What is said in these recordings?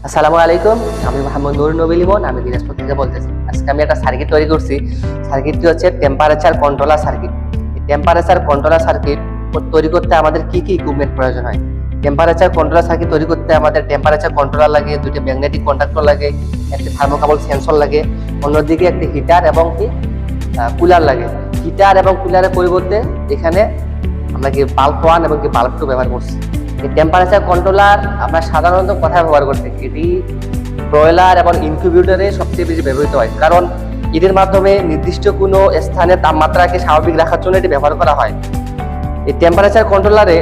আসসালামু আলাইকুম, আমি মোহাম্মদ নুর নবী লিমন। আমি দিনাজপুর থেকে বলতেছি। আজকে আমি একটা সার্কিট তৈরি করছি। সার্কিটটি হচ্ছে টেম্পারেচার কন্ট্রোলার সার্কিট। এই টেম্পারেচার কন্ট্রোলার সার্কিট তৈরি করতে আমাদের কি কি ইকুইপমেন্ট প্রয়োজন হয়? টেম্পারেচার কন্ট্রোলার সার্কিট তৈরি করতে আমাদের টেম্পারেচার কন্ট্রোলার লাগে, দুইটা ম্যাগনেটিক কন্ডাক্টর লাগে, একটি থার্মোকাপল সেন্সর লাগে, অন্যদিকে একটি হিটার এবং কি কুলার লাগে। হিটার এবং কুলারের পরিবর্তে এখানে আমরা কি বাল্ব 1 এবং কি বাল্ব 2 ব্যবহার করছি। এই টেম্পারেচার কন্ট্রোলার আমরা সাধারণত কোথায় ব্যবহার করতে? এটি ব্রয়লার এবং ইনকিউবেটরে সবচেয়ে বেশি ব্যবহৃত হয়, কারণ এদের মাধ্যমে নির্দিষ্ট কোনো স্থানে তাপমাত্রাকে স্বাভাবিক রাখার জন্য এটি ব্যবহার করা হয়। এই টেম্পারেচার কন্ট্রোলারে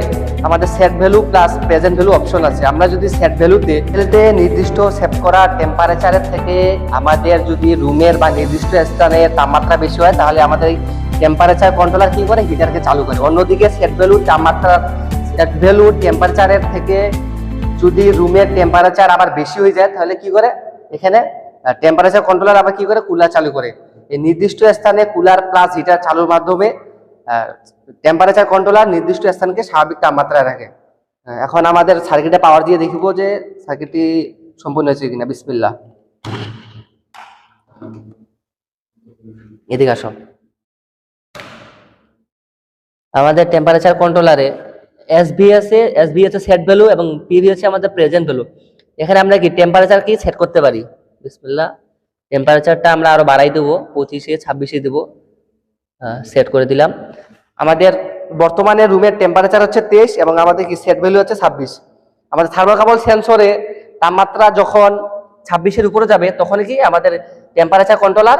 আমাদের set value plus present value option আছে। আমরা যদি সেট ভ্যালুতে নির্দিষ্ট সেট করা টেম্পারেচারের থেকে আমাদের যদি রুমের বা নির্দিষ্ট স্থানে তাপমাত্রা বেশি হয়, তাহলে আমাদের টেম্পারেচার কন্ট্রোলার কি করে? হিটারকে চালু করে। অন্যদিকে সেট ভ্যালু টেম্পারেচারের থেকে যদি রুমের টেম্পারেচার আবার বেশি হয়ে যায়, তাহলে কি করে? এখানে টেম্পারেচার কন্ট্রোলার আবার কি করে? কুলার চালু করে। এই নির্দিষ্ট স্থানে কুলার প্লাস হিটার চালুর মাধ্যমে টেম্পারেচার কন্ট্রোলার নির্দিষ্ট স্থানকে স্বাভাবিক তাপমাত্রায় রাখে। এখন আমাদের সার্কিটে পাওয়ার দিয়ে দেখব যে সার্কিটটি সম্পূর্ণ হয়েছে কিনা। বিসমিল্লাহ। এদিকে আসো। আমাদের টেম্পারেচার কন্ট্রোলারে এসভি আছে সেট ভ্যালু এবং পিভি হচ্ছে আমাদের প্রেজেন্ট ভ্যালু। এখানে আমরা কি টেম্পারেচার কি সেট করতে পারি? বিসমিল্লাহ। টেম্পারেচারটা আমরা আরো বাড়াই দেবো, 25-এ 26-এ দেবো। সেট করে দিলাম। আমাদের বর্তমানে রুমের টেম্পারেচার হচ্ছে 23 এবং আমাদের কি সেট ভ্যালু হচ্ছে 26। আমাদের থার্মোকাপল সেন্সরে তাপমাত্রা যখন 26-এর উপরে যাবে, তখন কি আমাদের টেম্পারেচার কন্ট্রোলার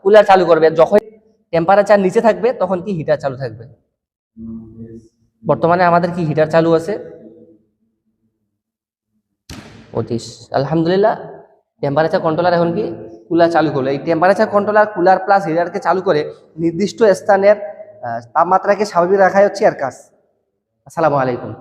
কুলার চালু করবে। যখন টেম্পারেচার নিচে থাকবে, তখন কি হিটার চালু থাকবে। বর্তমানে আমাদের কি হিটার চালু আছে 25। আলহামদুলিল্লাহ, টেম্পারেচার কন্ট্রোলার এখন কি কুলার চালু করলো। এই টেম্পারেচার কন্ট্রোলার কুলার প্লাস হিটারকে চালু করে নির্দিষ্ট স্থানের তাপমাত্রাকে স্বাভাবিক রাখাই হচ্ছে এর কাজ। আসসালামু আলাইকুম।